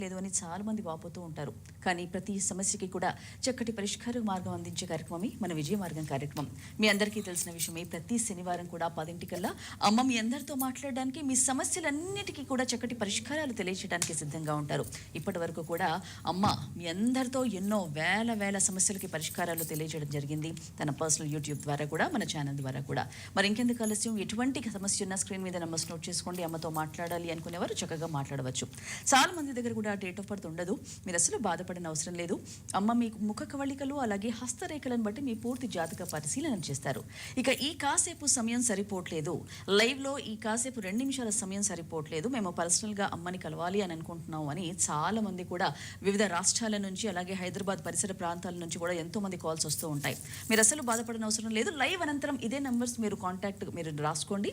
లేదు అని చాలా మంది వాపోతూ ఉంటారు. కానీ ప్రతి సమస్యకి కూడా చక్కటి పరిష్కార మార్గం అందించే కార్యక్రమమే మన విజయ మార్గం కార్యక్రమం. మీ అందరికీ తెలిసిన విషయమే, ప్రతి శనివారం కూడా 10 అమ్మ మీ అందరితో మాట్లాడడానికి, మీ సమస్యలన్నిటికీ కూడా చక్కటి పరిష్కారాలు తెలియజేయడానికి సిద్ధంగా ఉంటారు. ఇప్పటి వరకు కూడా అమ్మ మీ అందరితో ఎన్నో వేల సమస్యలకి పరిష్కారాలు తెలియజేయడం జరిగింది. తన పర్సనల్ యూట్యూబ్ ద్వారా కూడా, మన ఛానల్ ద్వారా కూడా. మరి ఇంకెందుకు ఆలస్యం, ఎటువంటి సమస్య ఉన్న స్క్రీన్ మీద నంబర్స్ నోట్ చేసుకోండి. అమ్మతో మాట్లాడాలి అనుకునేవారు చక్కగా మాట్లాడవచ్చు. చాలా మంది దగ్గర కూడా డేట్ ఆఫ్ బర్త్ ఉండదు. మీరు అసలు బాధపడిన అవసరం లేదు. అమ్మ మీకు ముఖ కవళికలు అలాగే హస్తరేఖలను బట్టి మీ పూర్తి జాతక పరిశీలన చేస్తారు. ఇక ఈ కాసేపు సమయం సరిపోవట్లేదు, లైవ్లో ఈ కాసేపు 2 నిమిషాల సమయం సరిపోవట్లేదు, మేము పర్సనల్గా అమ్మని కలవాలి అని అనుకుంటున్నాం అని చాలా మంది కూడా వివిధ రాష్ట్రాల నుంచి అలాగే హైదరాబాద్ పరిసర ప్రాంతాల నుంచి కూడా ఎంతో మంది కాల్స్ వస్తూ ఉంటాయి. మీరు అసలు బాధపడిన అవసరం లేదు. లైవ్ అనంతరం ఇదే నంబర్స్ మీరు మీరు రాసుకోండి.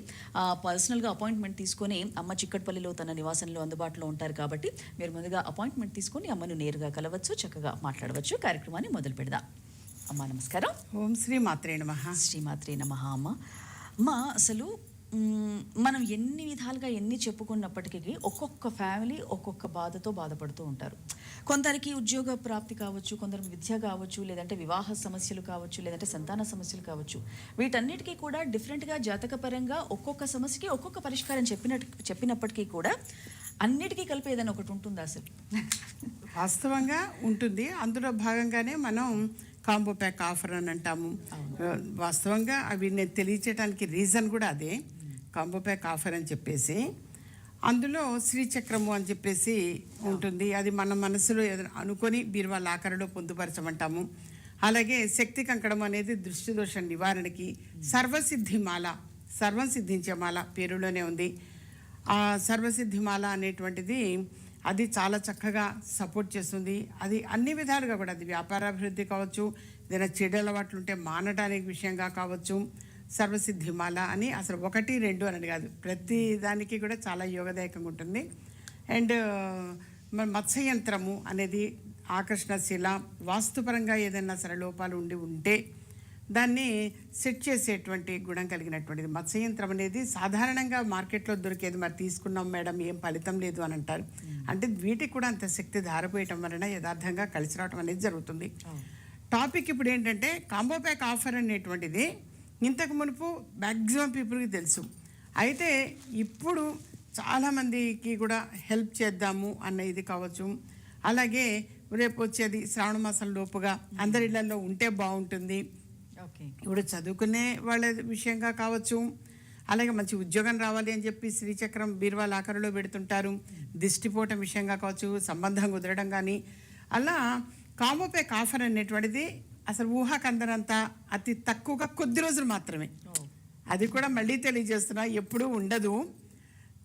పర్సనల్గా అపాయింట్మెంట్ తీసుకొని, అమ్మ చిక్కట్పల్లిలో తన నివాసంలో అందుబాటులో ఉంటారు కాబట్టి మీరు ముందుగా అపాయింట్మెంట్ తీసుకొని అమ్మను నేరుగా కలవచ్చు, చక్కగా మాట్లాడవచ్చు. కార్యక్రమాన్ని మొదలు పెడదాం. అమ్మ నమస్కారం. ఓం శ్రీ మాత్రే నమః. శ్రీమాత్రే నమః. అమ్మ అసలు మనం ఎన్ని విధాలుగా ఎన్ని చెప్పుకున్నప్పటికీ ఒక్కొక్క ఫ్యామిలీ ఒక్కొక్క బాధతో బాధపడుతూ ఉంటారు. కొందరికి ఉద్యోగ ప్రాప్తి కావచ్చు, కొందరికి విద్య కావచ్చు, లేదంటే వివాహ సమస్యలు కావచ్చు, లేదంటే సంతాన సమస్యలు కావచ్చు. వీటన్నిటికీ కూడా డిఫరెంట్గా జాతకపరంగా ఒక్కొక్క సమస్యకి ఒక్కొక్క పరిష్కారం చెప్పినప్పటికీ కూడా అన్నిటికీ కలిపి ఏదైనా ఒకటి ఉంటుందా అసలు? వాస్తవంగా ఉంటుంది. అందులో భాగంగానే మనం కాంబో ప్యాక్ ఆఫర్ అని అంటాము. వాస్తవంగా అవి నేను తెలియచేయడానికి రీజన్ కూడా అదే, కాంబో ప్యాక్ ఆఫర్ అని చెప్పేసి. అందులో శ్రీచక్రము అని చెప్పేసి ఉంటుంది. అది మన మనసులో అనుకొని బీరువా లాకరులో పొందుపరచమంటాము. అలాగే శక్తి కంకణం అనేది దృష్టి దోష నివారణకి, సర్వసిద్ధిమాల, సర్వం సిద్ధించే మాల పేరులోనే ఉంది. ఆ సర్వసిద్ధిమాల అనేటువంటిది అది చాలా చక్కగా సపోర్ట్ చేస్తుంది. అది అన్ని విధాలుగా కూడా, అది వ్యాపారాభివృద్ధి కావచ్చు, ఏదైనా చెడు అలవాట్లు ఉంటే మానడానికి విషయంగా కావచ్చు. సర్వసిద్ధిమాల అని అసలు 1, 2 అని కాదు, ప్రతి దానికి కూడా చాలా యోగదాయకంగా ఉంటుంది. అండ్ మత్స్యయంత్రము అనేది ఆకర్షణశీల, వాస్తుపరంగా ఏదైనా సరే లోపాలు ఉంటే దాన్ని సెట్ చేసేటువంటి గుణం కలిగినటువంటిది. మత్స్యయంత్రం అనేది సాధారణంగా మార్కెట్లో దొరికేది, మరి తీసుకున్నాం మేడం ఏం ఫలితం లేదు అని అంటారు. అంటే వీటికి కూడా అంత శక్తి ధారపోయటం వలన యథార్థంగా కలిసి రావడం అనేది జరుగుతుంది. టాపిక్ ఇప్పుడు ఏంటంటే కాంబో ప్యాక్ ఆఫర్ అనేటువంటిది ఇంతకు మునుపు మ్యాక్సిమం పీపుల్కి తెలుసు. అయితే ఇప్పుడు చాలామందికి కూడా హెల్ప్ చేద్దాము అన్న ఇది కావచ్చు. అలాగే రేపు వచ్చేది శ్రావణ మాసం లోపుగా అందరి ఇళ్లలో ఉంటే బాగుంటుంది. ఇప్పుడు చదువుకునే వాళ్ళ విషయంగా కావచ్చు, అలాగే మంచి ఉద్యోగం రావాలి అని చెప్పి శ్రీచక్రం బీరువా లాకరులో పెడుతుంటారు. దిష్టిపోవటం విషయంగా కావచ్చు, సంబంధం కుదరడం కానీ, అలా కాంబో ప్యాక్ ఆఫర్ అనేటువంటిది అసలు ఊహాకందనంత అతి తక్కువగా కొద్ది రోజులు మాత్రమే. అది కూడా మళ్ళీ తెలియజేస్తున్నా, ఎప్పుడూ ఉండదు,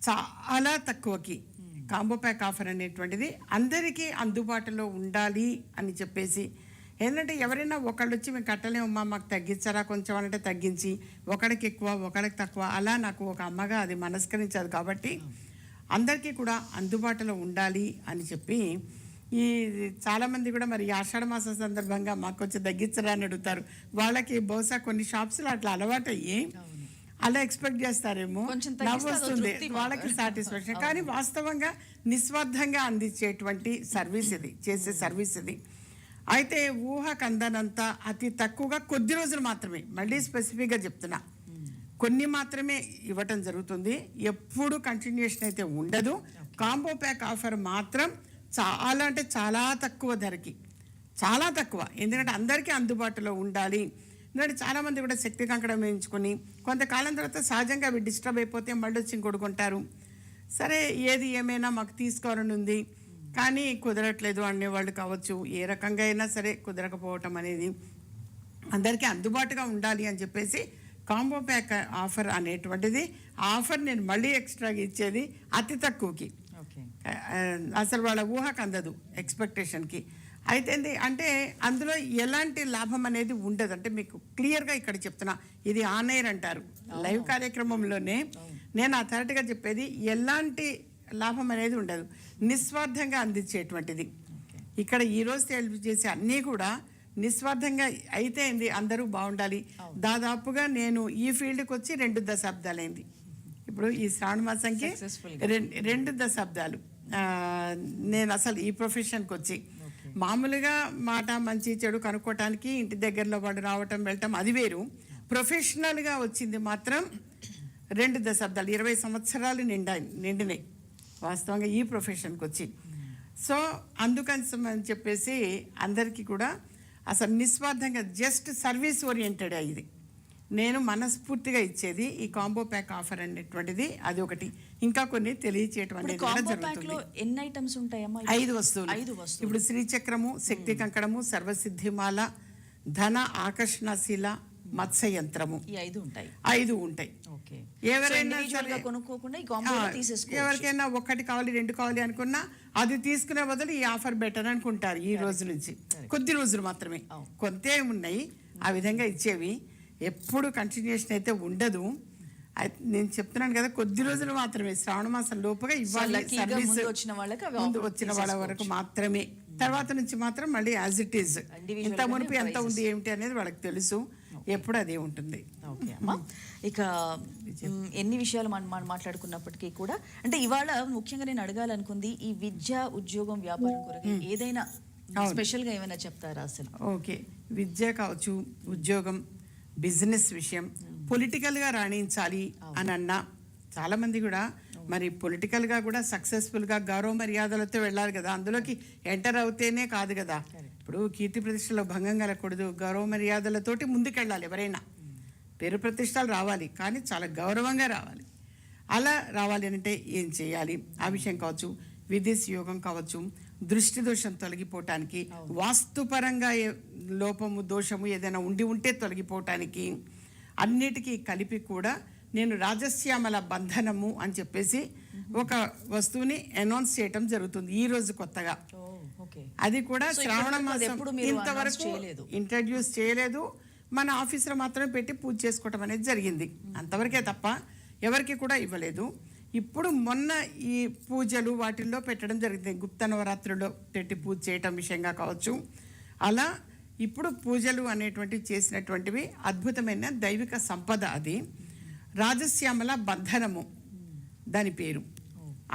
చాలా తక్కువకి కాంబో ప్యాక్ ఆఫర్ అనేటువంటిది అందరికీ అందుబాటులో ఉండాలి అని చెప్పేసి. ఏంటంటే ఎవరైనా ఒకళ్ళు వచ్చి మేము కట్టలేమమ్మా మాకు తగ్గించారా కొంచెం అంటే తగ్గించి, ఒకడికి ఎక్కువ ఒకడికి తక్కువ, అలా నాకు ఒక అమ్మగా అది మనస్కరించదు. కాబట్టి అందరికీ కూడా అందుబాటులో ఉండాలి అని చెప్పి ఈ చాలామంది కూడా మరి ఆషాఢ మాసం సందర్భంగా మాకు కొంచెం తగ్గించరా అని అడుగుతారు. వాళ్ళకి బహుశా కొన్ని షాప్స్లో అట్లా అలవాటు అయ్యి అలా ఎక్స్పెక్ట్ చేస్తారేమో, నవ్వు వస్తుంది వాళ్ళకి సాటిస్ఫాక్షన్. కానీ వాస్తవంగా నిస్వార్థంగా అందించేటువంటి సర్వీస్ ఇది, చేసే సర్వీస్ ఇది. అయితే ఊహకందనంత అతి తక్కువగా కొద్ది రోజులు మాత్రమే, మళ్ళీ స్పెసిఫిక్గా చెప్తున్నా, కొన్ని మాత్రమే ఇవ్వటం జరుగుతుంది. ఎప్పుడు కంటిన్యూషన్ అయితే ఉండదు. కాంబో ప్యాక్ ఆఫర్ మాత్రం చాలా అంటే చాలా తక్కువ ధరకి, చాలా తక్కువ. ఎందుకంటే అందరికీ అందుబాటులో ఉండాలి. ఎందుకంటే చాలామంది కూడా శక్తి కంకణం వేయించుకొని కొంతకాలం తర్వాత సహజంగా అవి డిస్టర్బ్ అయిపోతే మళ్ళీ వచ్చి కొడుకుంటారు. సరే ఏది ఏమైనా మాకు తీసుకోవాలని ఉంది కానీ కుదరట్లేదు అనేవాళ్ళు కావచ్చు. ఏ రకంగా అయినా సరే కుదరకపోవటం అనేది అందరికీ అందుబాటుగా ఉండాలి అని చెప్పేసి కాంబో ప్యాక్ ఆఫర్ అనేటువంటిది, ఆఫర్ నేను మళ్ళీ ఎక్స్ట్రాగా ఇచ్చేది అతి తక్కువకి, అసలు వాళ్ళ ఊహకు అందదు, ఎక్స్పెక్టేషన్కి. అయితే అంటే అందులో ఎలాంటి లాభం అనేది ఉండదు. అంటే మీకు క్లియర్గా ఇక్కడ చెప్తున్నా, ఇది ఆన్ ఎయిర్ అంటారు, లైవ్ కార్యక్రమంలోనే నేను అథారిటీగా చెప్పేది, ఎలాంటి లాభం అనేది ఉండదు, నిస్వార్థంగా అందించేటువంటిది. ఇక్కడ ఈరోజు హెల్ప్ చేసే అన్నీ కూడా నిస్వార్థంగా అయితే అందరూ బాగుండాలి. దాదాపుగా నేను ఈ ఫీల్డ్కి వచ్చి 2 దశాబ్దాలైంది. ఇప్పుడు ఈ శ్రావణ మాసంకి 2 దశాబ్దాలు ఆ, నేను అసలు ఈ ప్రొఫెషన్కి వచ్చి మామూలుగా మాట మంచి చెడు కనుక్కోవటానికి ఇంటి దగ్గరలో వాడు రావటం వెళ్ళటం అది వేరు. ప్రొఫెషనల్గా వచ్చింది మాత్రం 2 దశాబ్దాలు 20 సంవత్సరాలు నిండినాయి వాస్తవంగా ఈ ప్రొఫెషన్కి వచ్చి. సో అందుకని చెప్పేసి అందరికీ కూడా అసలు నిస్వార్థంగా జస్ట్ సర్వీస్ ఓరియంటెడ్ ఇది నేను మనస్ఫూర్తిగా ఇచ్చేది. ఈ కాంబో ప్యాక్ ఆఫర్ అనేటువంటిది అది ఒకటి. ఇంకా కొన్ని తెలియచేయటం అనేది కూడా కాంబో ప్యాక్ లో జరుగుతుంది. ఎన్ని ఐటమ్స్ ఉంటాయమ్మా? 5 వస్తువులు. ఇప్పుడు శ్రీచక్రము, శక్తి కంకణము, సర్వసిద్ధిమాల, ధన ఆకర్షణశీల, మత్స్య యంత్రము, ఈ 5 ఉంటాయి. 5 ఉంటాయి. ఓకే. ఎవరైనా individual గా కొనుక్కోకుండా ఈ కాంబోలో తీసేసుకోవచ్చు. ఎవరికైనా 1 కావాలి 2 కావాలి అనుకున్నా అది తీసుకునే బదులు ఈ ఆఫర్ బెటర్ అనుకుంటారు. ఈ రోజు నుంచి కొద్ది రోజులు మాత్రమే, కొంతే ఉన్నాయి ఆ విధంగా ఇచ్చేవి. ఎప్పుడు కంటిన్యూషన్ అయితే ఉండదు. నేను చెప్తున్నాను కదా, కొద్ది రోజులు మాత్రమే, శ్రావణ మాసం లోపుగా ఇవ్వాలి సర్వీస్. ముందు వచ్చిన వాళ్ళకి అవి ముందు వచ్చిన వాళ్ళ వరకు మాత్రమే. తర్వాత నుంచి మాత్రం మళ్ళీ యాజ్ ఇట్ ఈజ్ ఇంత మునుపు ఎంత ఉంది ఏమిటి అనేది వాళ్ళకి తెలుసు. ఎప్పుడు అదే ఉంటుంది. ఓకే అమ్మా. ఇక ఎన్ని విషయాలు మనం మాట్లాడుకున్నప్పటికీ కూడా అంటే ఇవాళ ముఖ్యంగా నేను అడగాలనుకుంది ఈ విద్య, ఉద్యోగం, వ్యాపారం కొరకు ఏదైనా స్పెషల్ గా ఏమైనా చెప్తారా అసలు? ఓకే, విద్య కావచ్చు, ఉద్యోగం, బిజినెస్ విషయం, పొలిటికల్గా రాణించాలి అని అన్నా చాలామంది కూడా మరి పొలిటికల్గా కూడా సక్సెస్ఫుల్గా గౌరవ మర్యాదలతో వెళ్ళాలి కదా. అందులోకి ఎంటర్ అవుతేనే కాదు కదా. ఇప్పుడు కీర్తి ప్రతిష్టలో భంగం కలగకూడదు, గౌరవ మర్యాదలతోటి ముందుకెళ్ళాలి. ఎవరైనా పేరు ప్రతిష్టలు రావాలి, కానీ చాలా గౌరవంగా రావాలి. అలా రావాలి అంటే ఏం చేయాలి ఆ విషయం కావచ్చు, విదేశీ యోగం కావచ్చు, దృష్టి దోషం తొలగిపోవటానికి, వాస్తుపరంగా లోపము దోషము ఏదైనా ఉంటే తొలగిపోవటానికి, అన్నిటికీ కలిపి కూడా నేను రాజశ్యామల బంధనము అని చెప్పేసి ఒక వస్తువుని అనౌన్స్ చేయటం జరుగుతుంది ఈ రోజు కొత్తగా. అది కూడా శ్రావణ మాసం ఇంతవరకు ఇంట్రడ్యూస్ చేయలేదు. మన ఆఫీసులో మాత్రమే పెట్టి పూజ చేసుకోవటం అనేది జరిగింది, అంతవరకే తప్ప ఎవరికి కూడా ఇవ్వలేదు. ఇప్పుడు మొన్న ఈ పూజలు వాటిల్లో పెట్టడం జరిగింది. గుప్త నవరాత్రుల్లో పెట్టి పూజ చేయటం విషయంగా కావచ్చు. అలా ఇప్పుడు పూజలు అనేటువంటివి చేసినటువంటివి అద్భుతమైన దైవిక సంపద. అది రాజశ్యామల బంధనము దాని పేరు.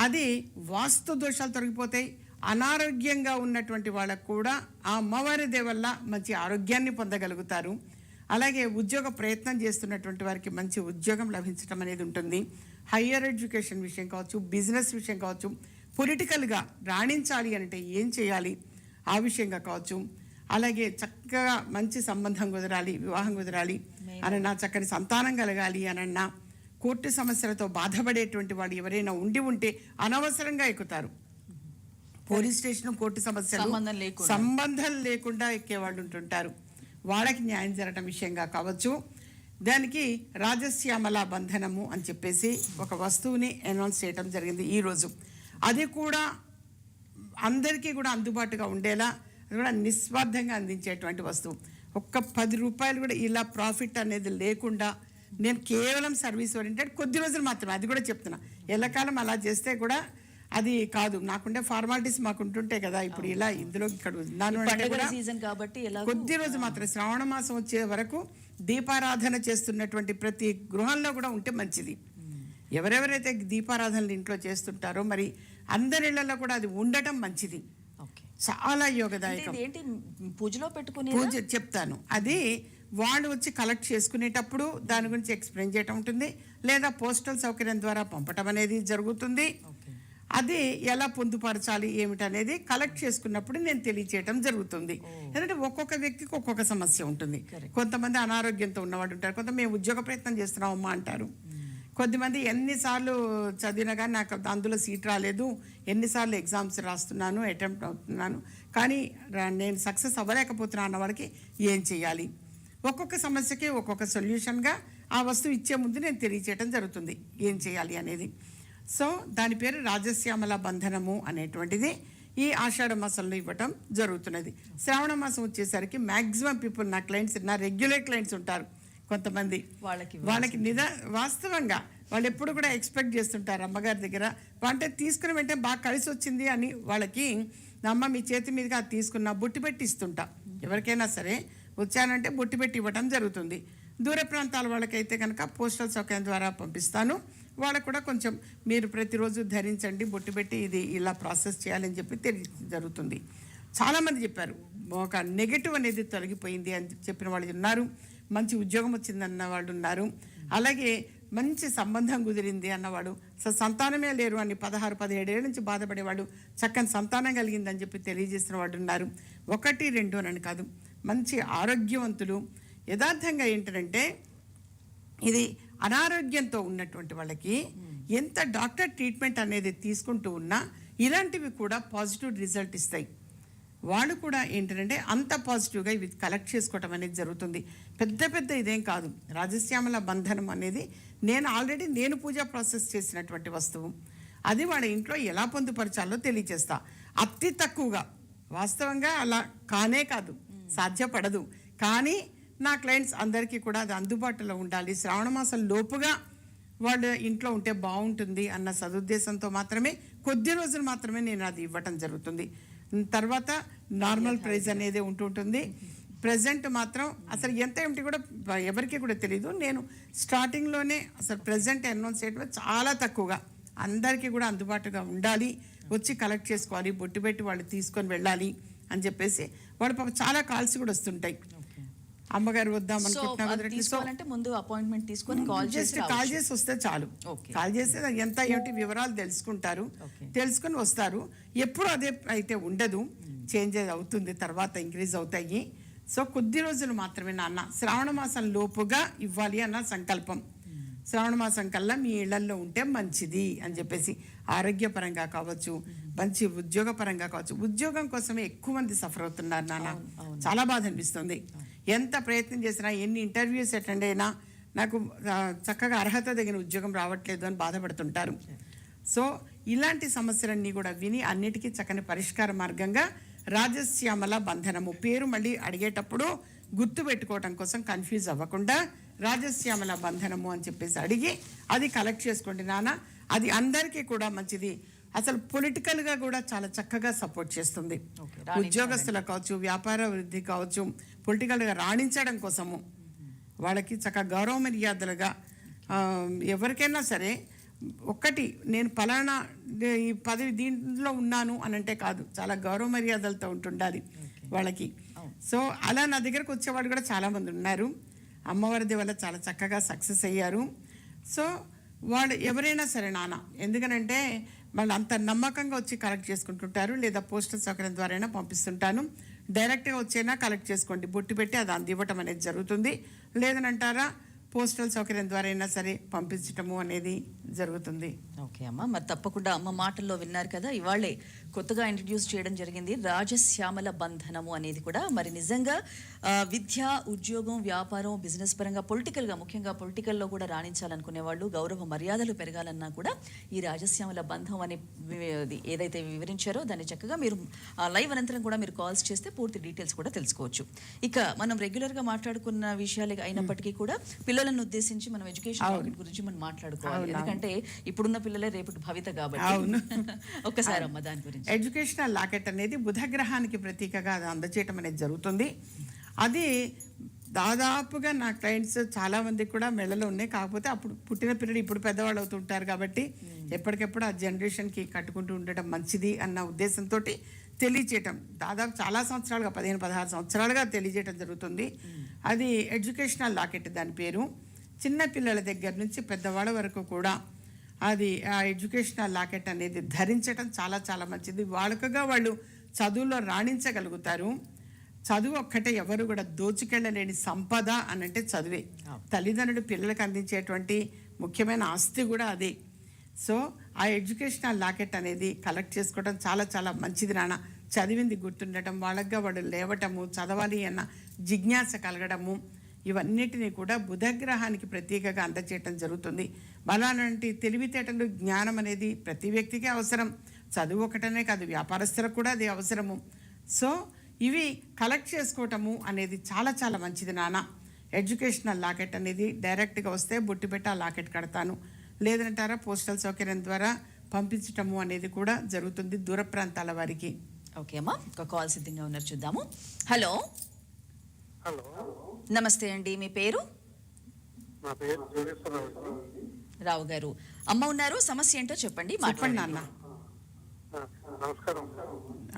అది వాస్తు దోషాలు తొలగిపోతాయి. అనారోగ్యంగా ఉన్నటువంటి వాళ్ళకు కూడా ఆ అమ్మవారి దేవల్ల మంచి ఆరోగ్యాన్ని పొందగలుగుతారు. అలాగే ఉద్యోగ ప్రయత్నం చేస్తున్నటువంటి వారికి మంచి ఉద్యోగం లభించడం అనేది ఉంటుంది. హయ్యర్ ఎడ్యుకేషన్ విషయం కావచ్చు, బిజినెస్ విషయం కావచ్చు, పొలిటికల్గా రాణించాలి అంటే ఏం చేయాలి ఆ విషయంగా కావచ్చు. అలాగే చక్కగా మంచి సంబంధం కుదరాలి, వివాహం కుదరాలి అనన్నా, చక్కని సంతానం కలగాలి అనన్నా, కోర్టు సమస్యలతో బాధపడేటువంటి వాళ్ళు ఎవరైనా ఉంటే అనవసరంగా ఎక్కుతారు. పోలీస్ స్టేషన్, కోర్టు సమస్యలు సంబంధం లేకుండా ఎక్కేవాళ్ళు ఉంటుంటారు. వాళ్ళకి న్యాయం జరగడం విషయంగా కావచ్చు. దానికి రాజశ్యామల బంధనము అని చెప్పేసి ఒక వస్తువుని అనౌన్స్ చేయడం జరిగింది ఈరోజు. అది కూడా అందరికీ కూడా అందుబాటుగా ఉండేలా, అది కూడా నిస్వార్థంగా అందించేటువంటి వస్తువు. ఒక్క 10 రూపాయలు కూడా ఇలా ప్రాఫిట్ అనేది లేకుండా నేను కేవలం సర్వీస్ ఓరియంటెడ్, కొద్ది రోజులు మాత్రమే. అది కూడా చెప్తున్నా, ఎల్లకాలం అలా చేస్తే కూడా అది కాదు. నాకుండే ఫార్మాలిటీస్ మాకు ఉంటుంటాయి కదా. ఇప్పుడు ఇలా ఇందులో ఇక్కడ ఉన్నాను అంటే కూడా కొద్ది రోజు మాత్రం, శ్రావణ మాసం వచ్చే వరకు దీపారాధన చేస్తున్నటువంటి ప్రతి గృహంలో కూడా ఉంటే మంచిది. ఎవరెవరైతే దీపారాధనలు ఇంట్లో చేస్తుంటారో మరి అందరిళ్లలో కూడా అది ఉండటం మంచిది, చాలా యోగదాయకం. పూజ చెప్తాను. అది వాళ్ళు వచ్చి కలెక్ట్ చేసుకునేటప్పుడు దాని గురించి ఎక్స్ప్లెయిన్ చేయటం ఉంటుంది, లేదా పోస్టల్ సౌకర్యం ద్వారా పంపటం అనేది జరుగుతుంది. అది ఎలా పొందుపరచాలి ఏమిటనేది కలెక్ట్ చేసుకున్నప్పుడు నేను తెలియచేయటం జరుగుతుంది. ఎందుకంటే ఒక్కొక్క వ్యక్తికి ఒక్కొక్క సమస్య ఉంటుంది. కొంతమంది అనారోగ్యంతో ఉన్నవాడు ఉంటారు, కొంత మేము ఉద్యోగ ప్రయత్నం చేస్తున్నామమ్మా అంటారు. కొద్దిమంది ఎన్నిసార్లు చదివినా కానీ నాకు అందులో సీట్ రాలేదు, ఎన్నిసార్లు ఎగ్జామ్స్ రాస్తున్నాను, అటెంప్ట్ అవుతున్నాను, కానీ నేను సక్సెస్ అవ్వలేకపోతున్నాను అన్న వాళ్ళకి ఏం చేయాలి, ఒక్కొక్క సమస్యకి ఒక్కొక్క సొల్యూషన్గా ఆ వస్తువు ఇచ్చే ముందు నేను తెలియచేయటం జరుగుతుంది ఏం చేయాలి అనేది. సో దాని పేరు రాజశ్యామల బంధనము అనేటువంటిది ఈ ఆషాఢ మాసంలో ఇవ్వటం జరుగుతున్నది. శ్రావణ మాసం వచ్చేసరికి మ్యాక్సిమం పీపుల్, నా క్లయింట్స్, నా రెగ్యులర్ క్లయింట్స్ ఉంటారు కొంతమంది, వాళ్ళకి వాస్తవంగా వాళ్ళు ఎప్పుడు కూడా ఎక్స్పెక్ట్ చేస్తుంటారు అమ్మగారి దగ్గర అంటే తీసుకుని వెంటనే బాగా కలిసి వచ్చింది అని. వాళ్ళకి అమ్మ మీ చేతి మీదుగా అది తీసుకున్న బొట్టి పెట్టి ఇస్తుంటా. ఎవరికైనా సరే వచ్చానంటే బొట్టి పెట్టి ఇవ్వటం జరుగుతుంది. దూర ప్రాంతాల వాళ్ళకైతే కనుక పోస్టల్ సౌకర్యం ద్వారా పంపిస్తాను. వాళ్ళకు కూడా కొంచెం మీరు ప్రతిరోజు ధరించండి, బొట్టు పెట్టి ఇది ఇలా ప్రాసెస్ చేయాలని చెప్పి జరుగుతుంది. చాలామంది చెప్పారు ఒక నెగటివ్ అనేది తొలగిపోయింది అని చెప్పిన వాళ్ళు ఉన్నారు, మంచి ఉద్యోగం వచ్చిందన్న వాళ్ళు ఉన్నారు, అలాగే మంచి సంబంధం కుదిరింది అన్నవాడు, సంతానమే లేరు అని 16-17 ఏళ్ళ నుంచి బాధపడేవాడు చక్కని సంతానం కలిగిందని చెప్పి తెలియజేసిన వాడు ఉన్నారు. 1-2 అని కాదు, మంచి ఆరోగ్యవంతులు. యథార్థంగా ఏంటంటే ఇది అనారోగ్యంతో ఉన్నటువంటి వాళ్ళకి ఎంత డాక్టర్ ట్రీట్మెంట్ అనేది తీసుకుంటూ ఉన్నా ఇలాంటివి కూడా పాజిటివ్ రిజల్ట్ ఇస్తాయి. వాళ్ళు కూడా ఏంటంటే అంత పాజిటివ్గా ఇవి కలెక్ట్ చేసుకోవటం అనేది జరుగుతుంది. పెద్ద ఇదేం కాదు. రాజశ్యామల బంధనం అనేది నేను పూజా ప్రాసెస్ చేసినటువంటి వస్తువు. అది వాళ్ళ ఇంట్లో ఎలా పొందుపరచాలో తెలియచేస్తా. అతి తక్కువగా, వాస్తవంగా అలా కానే కాదు, సాధ్యపడదు. కానీ నా క్లయింట్స్ అందరికీ కూడా అది అందుబాటులో ఉండాలి, శ్రావణ మాసం లోపుగా వాళ్ళ ఇంట్లో ఉంటే బాగుంటుంది అన్న సదుద్దేశంతో మాత్రమే కొద్ది రోజులు మాత్రమే నేను అది ఇవ్వటం జరుగుతుంది. తర్వాత నార్మల్ ప్రైస్ అనేది ఉంటుంటుంది. ప్రజెంట్ మాత్రం అసలు ఎంత ఏమిటి కూడా ఎవరికి కూడా తెలియదు. నేను స్టార్టింగ్లోనే అసలు ప్రజెంట్ అనౌన్స్ చేయడం చాలా తక్కువగా, అందరికీ కూడా అందుబాటుగా ఉండాలి, వచ్చి కలెక్ట్ చేసుకోవాలి, బొట్టు పెట్టి వాళ్ళు తీసుకొని వెళ్ళాలి అని చెప్పేసి వాళ్ళు పాపం చాలా కాల్స్ కూడా వస్తుంటాయి. అమ్మగారు వద్దాం అనుకుంటున్నాం, ముందు అపాయింట్మెంట్ తీసుకొని కాల్ చేసి వస్తే చాలు. కాల్ చేస్తే ఎంత ఏమిటి వివరాలు తెలుసుకుంటారు, తెలుసుకొని వస్తారు. ఎప్పుడు అదే అయితే ఉండదు, చేంజ్ అవుతుంది, తర్వాత ఇంక్రీజ్ అవుతాయి. సో కొద్ది రోజులు మాత్రమే నాన్న, శ్రావణ మాసం లోపుగా ఇవ్వాలి అన్న సంకల్పం. శ్రావణ మాసం కల్లా మీ ఇళ్లల్లో ఉంటే మంచిది అని చెప్పేసి, ఆరోగ్యపరంగా కావచ్చు, మంచి ఉద్యోగపరంగా కావచ్చు. ఉద్యోగం కోసమే ఎక్కువ మంది సఫర్ అవుతున్నారు నాన్న. చాలా బాధ అనిపిస్తుంది. ఎంత ప్రయత్నం చేసినా, ఎన్ని ఇంటర్వ్యూస్ అటెండ్ అయినా నాకు చక్కగా అర్హత తగిన ఉద్యోగం రావట్లేదు అని బాధపడుతుంటారు. సో ఇలాంటి సమస్యలన్నీ కూడా విని అన్నిటికీ చక్కని పరిష్కార మార్గంగా రాజశ్యామల బంధనము పేరు మళ్ళీ అడిగేటప్పుడు గుర్తు పెట్టుకోవటం కోసం కన్ఫ్యూజ్ అవ్వకుండా రాజశ్యామల బంధనము అని చెప్పేసి అడిగి అది కలెక్ట్ చేసుకోండి నాన్న. అది అందరికీ కూడా మంచిది. అసలు పొలిటికల్గా కూడా చాలా చక్కగా సపోర్ట్ చేస్తుంది. ఉద్యోగస్తులకు కావచ్చు, వ్యాపార వృద్ధి కావచ్చు, పొలిటికల్గా రాణించడం కోసము వాళ్ళకి చక్కగా గౌరవ మర్యాదలుగా ఎవరికైనా సరే ఒక్కటి నేను పలానా ఈ పదవి దీంట్లో ఉన్నాను అని అంటే కాదు, చాలా గౌరవ మర్యాదలతో ఉంటుండాలి వాళ్ళకి. సో అలా నా దగ్గరకు వచ్చేవాళ్ళు కూడా చాలామంది ఉన్నారు. అమ్మవారి వల్ల చాలా చక్కగా సక్సెస్ అయ్యారు. సో వాళ్ళు ఎవరైనా సరే నాన్న, ఎందుకనంటే వాళ్ళు అంత నమ్మకంగా వచ్చి కలెక్ట్ చేసుకుంటుంటారు, లేదా పోస్టల్ సౌకర్యం ద్వారా అయినా పంపిస్తుంటాను. డైరెక్ట్గా వచ్చైనా కలెక్ట్ చేసుకోండి, బొట్టు పెట్టి అది అందివ్వటం అనేది జరుగుతుంది. లేదనంటారా పోస్టల్ సౌకర్యం ద్వారా అయినా సరే పంపించటము అనేది జరుగుతుంది. ఓకే అమ్మ, మరి తప్పకుండా అమ్మ మాటల్లో విన్నారు కదా, ఇవాళే కొత్తగా ఇంట్రడ్యూస్ చేయడం జరిగింది రాజశ్యామల బంధనము అనేది కూడా. మరి నిజంగా విద్య, ఉద్యోగం, వ్యాపారం, బిజినెస్ పరంగా, పొలిటికల్గా, ముఖ్యంగా పొలిటికల్లో కూడా రాణించాలనుకునే వాళ్ళు, గౌరవ మర్యాదలు పెరగాలన్నా కూడా ఈ రాజశ్యామల బంధం అనే ఏదైతే వివరించారో దాన్ని చక్కగా మీరు లైవ్ అనంతరం కూడా మీరు కాల్స్ చేస్తే పూర్తి డీటెయిల్స్ కూడా తెలుసుకోవచ్చు. ఇక మనం రెగ్యులర్గా మాట్లాడుకున్న విషయాలే అయినప్పటికీ కూడా పిల్లలను ఉద్దేశించి మనం ఎడ్యుకేషన్ గురించి మనం మాట్లాడుకోవాలి. ఎందుకంటే ఇప్పుడున్న పిల్లలే రేపటి భవిత కాబట్టి. ఒక్కసారి అమ్మ దాని గురించి. ఎడ్యుకేషనల్ లాకెట్ అనేది బుధగ్రహానికి ప్రతీకగా అది అందచేయటం అనేది జరుగుతుంది. అది దాదాపుగా నా క్లయింట్స్ చాలా మందికి కూడా మెడలో ఉన్నాయి. కాకపోతే అప్పుడు పుట్టిన పిల్లలు ఇప్పుడు పెద్దవాళ్ళు అవుతుంటారు కాబట్టి ఎప్పటికెప్పుడు ఆ జనరేషన్కి కట్టుకుంటూ ఉండటం మంచిది అన్న ఉద్దేశంతో తెలియచేయటం దాదాపు చాలా సంవత్సరాలుగా 15-16 సంవత్సరాలుగా తెలియజేయటం జరుగుతుంది. అది ఎడ్యుకేషనల్ లాకెట్ దాని పేరు. చిన్న పిల్లల దగ్గర నుంచి పెద్దవాళ్ళ వరకు కూడా అది ఆ ఎడ్యుకేషనల్ లాకెట్ అనేది ధరించడం చాలా చాలా మంచిది. వాళ్ళకుగా వాళ్ళు చదువులో రాణించగలుగుతారు. చదువు ఒక్కటే ఎవరు కూడా దోచుకెళ్ళలేని సంపద అని అంటే చదువే. తల్లిదండ్రులు పిల్లలకు అందించేటువంటి ముఖ్యమైన ఆస్తి కూడా అదే. సో ఆ ఎడ్యుకేషనల్ లాకెట్ అనేది కలెక్ట్ చేసుకోవడం చాలా చాలా మంచిది నాన్న. చదివింది గుర్తుండటం, వాళ్ళగా వాళ్ళు లేవటము, చదవాలి అన్న జిజ్ఞాస కలగడము, ఇవన్నిటినీ కూడా బుధగ్రహానికి ప్రత్యేకంగా అందచేయటం జరుగుతుంది. అలాంటి తెలివితేటలు, జ్ఞానం అనేది ప్రతి వ్యక్తికి అవసరం. చదువు ఒకటనే కాదు, వ్యాపారస్తులకు కూడా అది అవసరము. సో ఇవి కలెక్ట్ చేసుకోవటము అనేది చాలా చాలా మంచిది నాన్న. ఎడ్యుకేషనల్ లాకెట్ అనేది డైరెక్ట్గా వస్తే బొట్టు పెట్టి ఆ లాకెట్ కడతాను, లేదంటారా పోస్టల్ సౌకర్యం ద్వారా పంపించటము అనేది కూడా జరుగుతుంది దూర ప్రాంతాల వారికి. ఓకే అమ్మా, ఒక కాల్ సిద్ధంగా ఉన్నారు, చూద్దాము. హలో. హలో, నమస్తే అండి, మీ పేరు? నా పేరు రావు గారు. అమ్మ ఉన్నారు, సమస్య ఏంటో చెప్పండి. చెప్పండి నాన్న. నమస్కారం.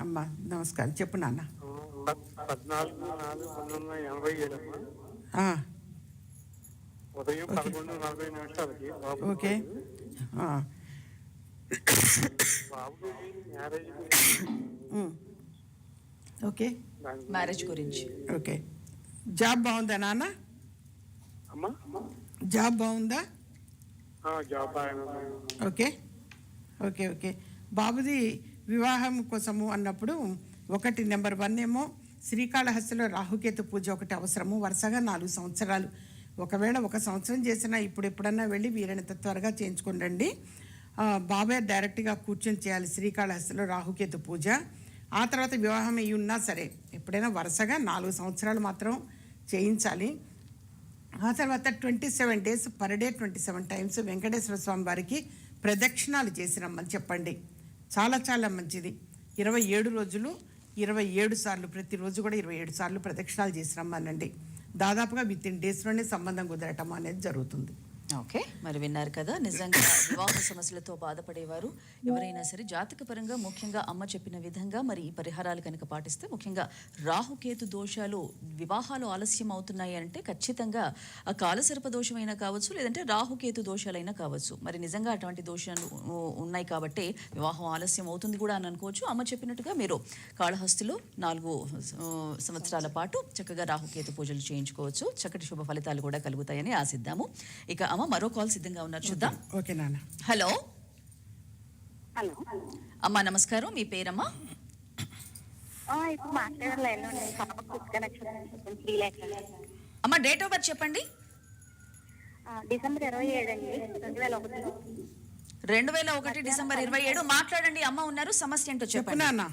అమ్మ నమస్కారం, చెప్పు నాన్న. 14/4/1987 ఆ, ఉదయం 11:40 ఓకే. ఆ, బాబు మ్యారేజ్ ఉమ్, ఓకే మ్యారేజ్ గురించి. ఓకే. జాబ్ బాగుందా నాన్న? అమ్మా జాబ్ బాగుందా? Job okay okay okay. బాబుది వివాహం కోసము అన్నప్పుడు నెంబర్ 1 ఏమో శ్రీకాళహస్తిలో రాహుకేతు పూజ ఒకటి అవసరము. వరుసగా 4 సంవత్సరాలు. ఒకవేళ 1 సంవత్సరం చేసినా ఇప్పుడు ఎప్పుడన్నా వెళ్ళి వీరైనంత త్వరగా చేయించుకొని రండి. బాబాయ్ డైరెక్ట్గా కూర్చొని చేయాలి శ్రీకాళహస్తిలో రాహుకేతు పూజ. ఆ తర్వాత వివాహం అయ్యి ఉన్నా సరే ఎప్పుడైనా వరుసగా 4 సంవత్సరాలు మాత్రం చేయించాలి. ఆ తర్వాత 27 days per day 27 times Venkateswara Swamy వారికి ప్రదక్షిణాలు చేసి రమ్మని చెప్పండి. చాలా చాలా మంచిది. 27 రోజులు 27 సార్లు, ప్రతిరోజు కూడా 27 సార్లు ప్రదక్షిణాలు చేసి రమ్మనండి. దాదాపుగా విత్ ఇన్ డేస్లోనే సంబంధం కుదరటం అనేది జరుగుతుంది. ఓకే, మరి విన్నారు కదా. నిజంగా వివాహ సమస్యలతో బాధపడేవారు ఎవరైనా సరే జాతకపరంగా ముఖ్యంగా అమ్మ చెప్పిన విధంగా మరి ఈ పరిహారాలు కనుక పాటిస్తే, ముఖ్యంగా రాహుకేతు దోషాలు వివాహాలు ఆలస్యం అవుతున్నాయి అంటే ఖచ్చితంగా ఆ కాలసర్ప దోషమైనా కావచ్చు, లేదంటే రాహుకేతు దోషాలైనా కావచ్చు. మరి నిజంగా అటువంటి దోషాలు ఉన్నాయి కాబట్టి వివాహం ఆలస్యం అవుతుంది కూడా అని అనుకోవచ్చు. అమ్మ చెప్పినట్టుగా మీరు కాళహస్తిలో 4 సంవత్సరాల పాటు చక్కగా రాహుకేతు పూజలు చేయించుకోవచ్చు. చక్కటి శుభ ఫలితాలు కూడా కలుగుతాయని ఆశిద్దాము. ఇక అమ్మ మరో కాల్ సిద్ధంగా ఉన్నారు, చూద్దాం. ఓకే నాన్న. హలో హలో అమ్మా, నమస్కారం. మీ పేరమ్మా? ఇప్పుడు మాట్లాడలేదు అమ్మ, డేట్ ఆఫ్ బర్త్ చెప్పండి. డిసెంబర్ 27 అండి 2001. 2001 డిసెంబర్ 27. మాట్లాడండి, అమ్మ ఉన్నారు, సమస్య ఏంటో చెప్పు చెప్పండి. నాన్న.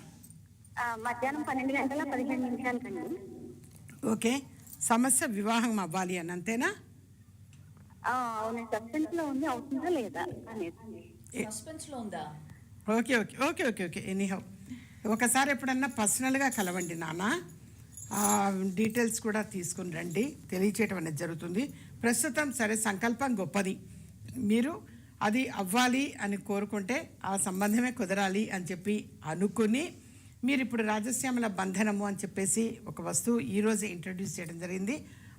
మధ్యాహ్నం 12:15 కండి. ఓకే. సమస్య వివాహం అవ్వాలి అని అంతేనా? అవును, సస్పెన్స్ లో ఉంది, అవుతుందా లేదా అనేది. సస్పెన్స్ లో ఉందా? Okay okay okay okay okay. Anyhow ఒకసారి ఎప్పుడన్నా పర్సనల్గా కలవండి నాన్న. డీటెయిల్స్ కూడా తీసుకుని రండి, తెలియచేయటం అనేది జరుగుతుంది. ప్రస్తుతం సరే, సంకల్పం గొప్పది. మీరు అది అవ్వాలి అని కోరుకుంటే ఆ సంబంధమే కుదరాలి అని చెప్పి అనుకుని మీరు ఇప్పుడు రాజశ్యామల బంధనము అని చెప్పేసి ఒక వస్తువు ఈరోజే ఇంట్రడ్యూస్ చేయడం జరిగింది.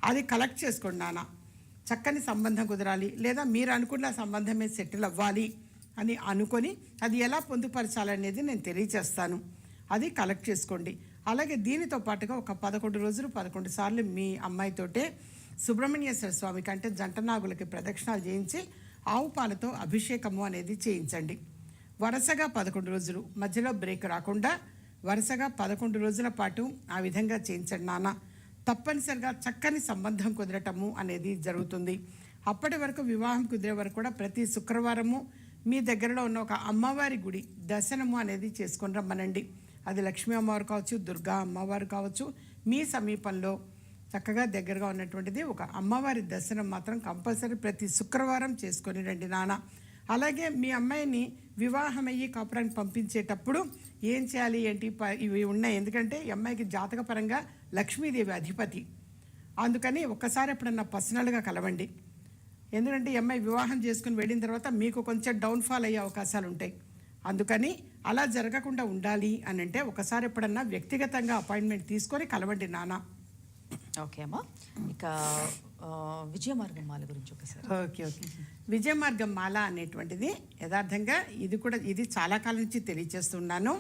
అది కలెక్ట్ చేసుకోండి నాన్న. చక్కని సంబంధం కుదరాలి, లేదా మీరు అనుకున్న సంబంధమే సెటిల్ అవ్వాలి అని అనుకొని అది ఎలా పొందుపరచాలనేది నేను తెలియచేస్తాను. అది కలెక్ట్ చేసుకోండి. అలాగే దీనితో పాటుగా ఒక 11 రోజులు 11 సార్లు మీ అమ్మాయితోటే సుబ్రహ్మణ్యేశ్వర స్వామికి అంటే జంటనాగులకి ప్రదక్షిణాలు చేయించి ఆవు పాలతో అభిషేకము అనేది చేయించండి. వరుసగా 11 రోజులు, మధ్యలో బ్రేక్ రాకుండా వరుసగా 11 రోజుల పాటు ఆ విధంగా చేయించండి నాన్న. తప్పనిసరిగా చక్కని సంబంధం కుదరటము అనేది జరుగుతుంది. అప్పటి వరకు వివాహం కుదిరే వరకు కూడా ప్రతి శుక్రవారము మీ దగ్గరలో ఉన్న ఒక అమ్మవారి గుడి దర్శనము అనేది చేసుకొని రమ్మనండి. అది లక్ష్మీ అమ్మవారు కావచ్చు, దుర్గా అమ్మవారు కావచ్చు. మీ సమీపంలో చక్కగా దగ్గరగా ఉన్నటువంటిది ఒక అమ్మవారి దర్శనం మాత్రం కంపల్సరీ ప్రతి శుక్రవారం చేసుకొని రండి నాన్న. అలాగే మీ అమ్మాయిని వివాహం అయ్యి కాపురానికి పంపించేటప్పుడు ఏం చేయాలి ఏంటి ఇవి ఉన్నాయి. ఎందుకంటే ఈ అమ్మాయికి జాతకపరంగా లక్ష్మీదేవి అధిపతి. అందుకని ఒక్కసారి ఎప్పుడన్నా పర్సనల్గా కలవండి. ఎందుకంటే ఈ అమ్మాయి వివాహం చేసుకుని వెళ్ళిన తర్వాత మీకు కొంచెం డౌన్ఫాల్ అయ్యే అవకాశాలు ఉంటాయి. అందుకని అలా జరగకుండా ఉండాలి అని అంటే ఒకసారి ఎప్పుడన్నా వ్యక్తిగతంగా అపాయింట్మెంట్ తీసుకొని కలవండి నాన్న. ఓకే అమ్మా. ఇక విజయ మార్గం మాల గురించి ఒకసారి. Okay okay. విజయ మార్గం మాల అనేటువంటిది యథార్థంగా ఇది చాలా కాలం నుంచి తెలియచేస్తున్నాను.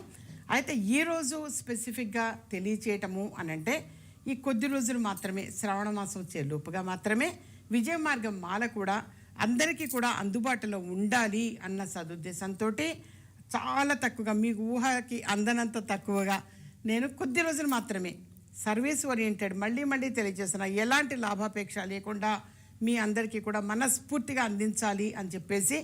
అయితే ఈరోజు స్పెసిఫిక్గా తెలియచేయటము అని అంటే ఈ కొద్ది రోజులు మాత్రమే, శ్రావణ మాసం వచ్చే లోపుగా మాత్రమే విజయ మార్గం మాల కూడా అందరికీ కూడా అందుబాటులో ఉండాలి అన్న సదుద్దేశంతో చాలా తక్కువగా, మీకు ఊహకి అందనంత తక్కువగా నేను కొద్ది రోజులు మాత్రమే సర్వీస్ ఓరియంటెడ్ మళ్ళీ తెలియజేస్తున్నా, ఎలాంటి లాభాపేక్ష లేకుండా మీ అందరికీ కూడా మనస్ఫూర్తిగా అందించాలి అని చెప్పేసి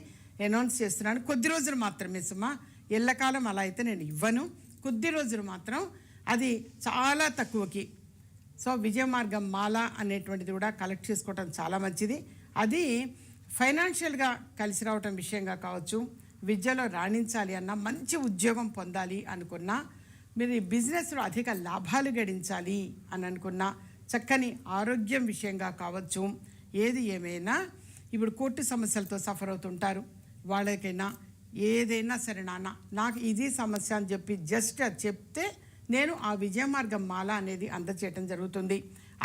అనౌన్స్ చేస్తున్నాను. కొద్ది రోజులు మాత్రమే సుమా, ఎల్లకాలం అలా అయితే నేను ఇవ్వను. కొద్ది రోజులు మాత్రం, అది చాలా తక్కువకి. సో విజయ మార్గం మాల అనేటువంటిది కూడా కలెక్ట్ చేసుకోవటం చాలా మంచిది. అది ఫైనాన్షియల్గా కలిసి రావటం విషయంగా కావచ్చు, విద్యలో రాణించాలి అన్న, మంచి ఉద్యోగం పొందాలి అనుకున్నా, మీరు ఈ బిజినెస్లో అధిక లాభాలు గడించాలి అని అనుకున్నా, చక్కని ఆరోగ్యం విషయంగా కావచ్చు, ఏది ఏమైనా ఇప్పుడు కోర్టు సమస్యలతో సఫర్ అవుతుంటారు, వాళ్ళకైనా ఏదైనా సరే నాన్న నాకు ఇది సమస్య అని చెప్పి జస్ట్ అది చెప్తే నేను ఆ విజయ మార్గం మాల అనేది అందచేయటం జరుగుతుంది.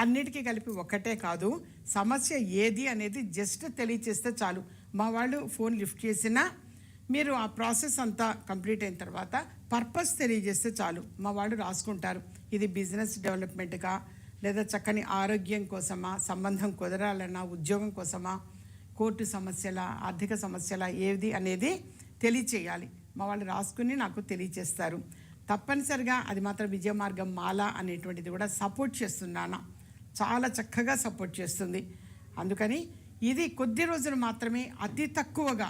అన్నిటికీ కలిపి ఒక్కటే కాదు, సమస్య ఏది అనేది జస్ట్ తెలియచేస్తే చాలు. మా వాళ్ళు ఫోన్ లిఫ్ట్ చేసినా మీరు ఆ ప్రాసెస్ అంతా కంప్లీట్ అయిన తర్వాత పర్పస్ తెలియజేస్తే చాలు, మా వాళ్ళు రాసుకుంటారు. ఇది బిజినెస్ డెవలప్మెంట్గా, లేదా చక్కని ఆరోగ్యం కోసమా, సంబంధం కుదరాలన్నా, ఉద్యోగం కోసమా, కోర్టు సమస్యల, ఆర్థిక సమస్యల ఏది అనేది తెలియచేయాలి. మా వాళ్ళు రాసుకుని నాకు తెలియచేస్తారు. తప్పనిసరిగా అది మాత్రం విజయ మార్గం మాల అనేటువంటిది కూడా సపోర్ట్ చేస్తున్నాను, చాలా చక్కగా సపోర్ట్ చేస్తుంది. అందుకని ఇది కొద్ది రోజులు మాత్రమే, అతి తక్కువగా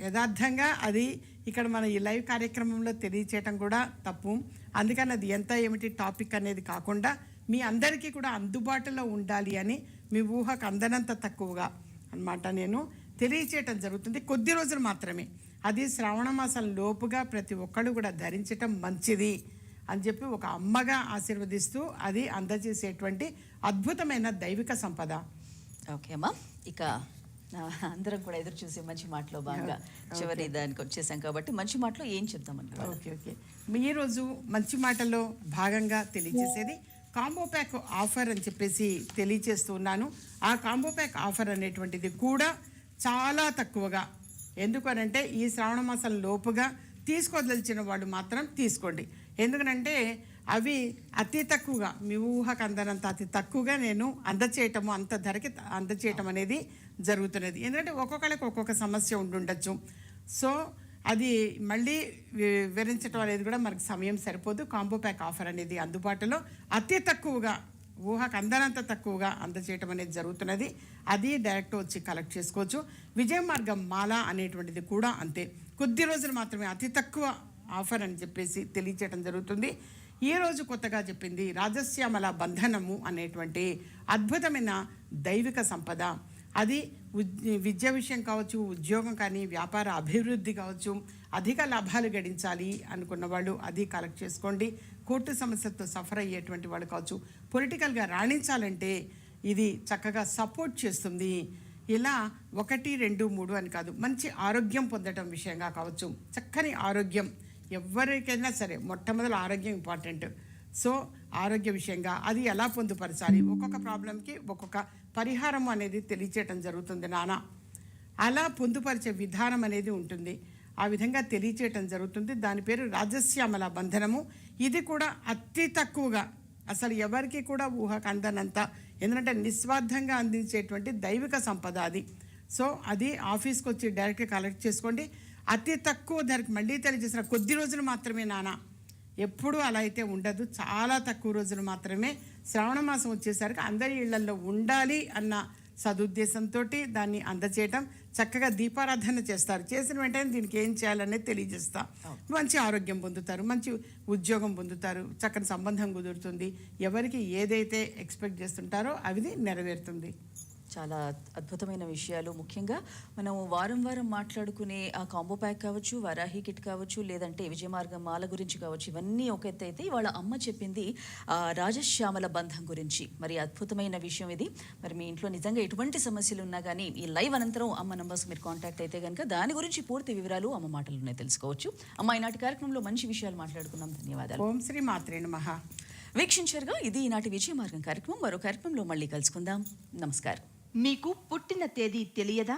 యథార్థంగా అది ఇక్కడ మన ఈ లైవ్ కార్యక్రమంలో తెలియచేయటం కూడా తప్పు. అందుకని అది ఎంత ఏమిటి టాపిక్ అనేది కాకుండా మీ అందరికీ కూడా అందుబాటులో ఉండాలి అని మీ ఊహకు అందనంత తక్కువగా అన్నమాట నేను తెలియచేయటం జరుగుతుంది. కొద్ది రోజులు మాత్రమే, అది శ్రావణ మాసం లోపుగా ప్రతి ఒక్కళ్ళు కూడా ధరించటం మంచిది అని చెప్పి ఒక అమ్మగా ఆశీర్వదిస్తూ అది అందజేసేటువంటి అద్భుతమైన దైవిక సంపద. ఓకే అమ్మా, ఇక అందరం కూడా ఎదురు చూసే మంచి మాటలో భాగంగా చివరి దానికి వచ్చేసాం కాబట్టి మంచి మాటలో ఏం చెప్తామని. ఓకే ఈరోజు మంచి మాటల్లో భాగంగా తెలియజేసేది కాంబో ప్యాక్ ఆఫర్ అని చెప్పేసి తెలియజేస్తున్నాను. ఆ కాంబో ప్యాక్ ఆఫర్ అనేటువంటిది కూడా చాలా తక్కువగా, ఎందుకనంటే ఈ శ్రావణ మాసం లోపుగా తీసుకోదలిచిన వాళ్ళు మాత్రం తీసుకోండి. ఎందుకనంటే అవి అతి తక్కువగా, మీ ఊహకు అందనంత అతి తక్కువగా నేను అందచేయటము, అంత ధరకి అందచేయటం అనేది జరుగుతున్నది. ఎందుకంటే ఒక్కొక్కరికి ఒక్కొక్క సమస్య ఉండుండొచ్చు. సో అది మళ్ళీ వివరించడం అనేది కూడా మనకు సమయం సరిపోదు. కాంబో ప్యాక్ ఆఫర్ అనేది అందుబాటులో అతి తక్కువగా, ఊహకు అందనంత తక్కువగా అందచేయటం అనేది జరుగుతున్నది. అది డైరెక్ట్ వచ్చి కలెక్ట్ చేసుకోవచ్చు. విజయ మార్గం మాల అనేటువంటిది కూడా అంతే, కొద్ది రోజులు మాత్రమే, అతి తక్కువ ఆఫర్ అని చెప్పేసి తెలియచేయటం జరుగుతుంది. ఈరోజు కొత్తగా చెప్పింది రాజశ్యామల బంధనము అనేటువంటి అద్భుతమైన దైవిక సంపద. అది విద్య విషయం కావచ్చు, ఉద్యోగం కానీ, వ్యాపార అభివృద్ధి కావచ్చు, అధిక లాభాలు గడించాలి అనుకున్న వాళ్ళు అది కలెక్ట్ చేసుకోండి. కోర్టు సమస్యలతో సఫర్ అయ్యేటువంటి వాళ్ళు కావచ్చు, పొలిటికల్గా రాణించాలంటే ఇది చక్కగా సపోర్ట్ చేస్తుంది. ఇలా 1, 2, 3 అని కాదు, మంచి ఆరోగ్యం పొందడం విషయంగా కావచ్చు, చక్కని ఆరోగ్యం ఎవరికైనా సరే మొట్టమొదటి ఆరోగ్యం ఇంపార్టెంట్. సో ఆరోగ్య విషయంగా అది ఎలా పొందుపరచాలి, ఒక్కొక్క ప్రాబ్లంకి ఒక్కొక్క పరిహారం అనేది తెలియచేయటం జరుగుతుంది నాన్న. అలా పొందుపరిచే విధానం అనేది ఉంటుంది, ఆ విధంగా తెలియచేయటం జరుగుతుంది. దాని పేరు రాజశ్యామల బంధనము. ఇది కూడా అతి తక్కువగా, అసలు ఎవరికి కూడా ఊహకు అందనంత, ఎందుకంటే నిస్వార్థంగా అందించేటువంటి దైవిక సంపద అది. సో అది ఆఫీస్కి వచ్చి డైరెక్ట్గా కలెక్ట్ చేసుకోండి. అతి తక్కువ ధరకు, మళ్ళీ తెలియజేసిన కొద్ది రోజులు మాత్రమే నాన్న, ఎప్పుడూ అలా అయితే ఉండదు, చాలా తక్కువ రోజులు మాత్రమే. శ్రావణ మాసం వచ్చేసరికి అందరి ఇళ్లలో ఉండాలి అన్న సదుద్దేశంతో దాన్ని అందచేయటం, చక్కగా దీపారాధన చేస్తారు. చేసిన వెంటనే దీనికి ఏం చేయాలనేది తెలియజేస్తా. మంచి ఆరోగ్యం పొందుతారు, మంచి ఉద్యోగం పొందుతారు, చక్కని సంబంధం కుదురుతుంది, ఎవరికి ఏదైతే ఎక్స్పెక్ట్ చేస్తుంటారో అవి నెరవేరుతుంది. చాలా అద్భుతమైన విషయాలు. ముఖ్యంగా మనం వారం వారం మాట్లాడుకునే ఆ కాంబో ప్యాక్ కావచ్చు, వరాహి కిట్ కావచ్చు, లేదంటే విజయమార్గం మాల గురించి కావచ్చు, ఇవన్నీ ఒక ఎత్తు అయితే ఇవాళ అమ్మ చెప్పింది రాజశ్యామల బంధం గురించి. మరి అద్భుతమైన విషయం ఇది. మరి మీ ఇంట్లో నిజంగా ఎటువంటి సమస్యలు ఉన్నా కానీ ఈ లైవ్ అనంతరం అమ్మ నంబర్స్ మీరు కాంటాక్ట్ అయితే కనుక దాని గురించి పూర్తి వివరాలు అమ్మ మాటల్లోనే తెలుసుకోవచ్చు. అమ్మ ఈనాటి కార్యక్రమంలో మంచి విషయాలు మాట్లాడుకున్నాం. ధన్యవాదాలు. ఓం శ్రీ మాత్రే నమః. వీక్షించారుగా, ఇది ఈనాటి విజయమార్గం కార్యక్రమం. మరో కార్యక్రమంలో మళ్ళీ కలుసుకుందాం. నమస్కారం. మీకు పుట్టిన తేదీ తెలియదా?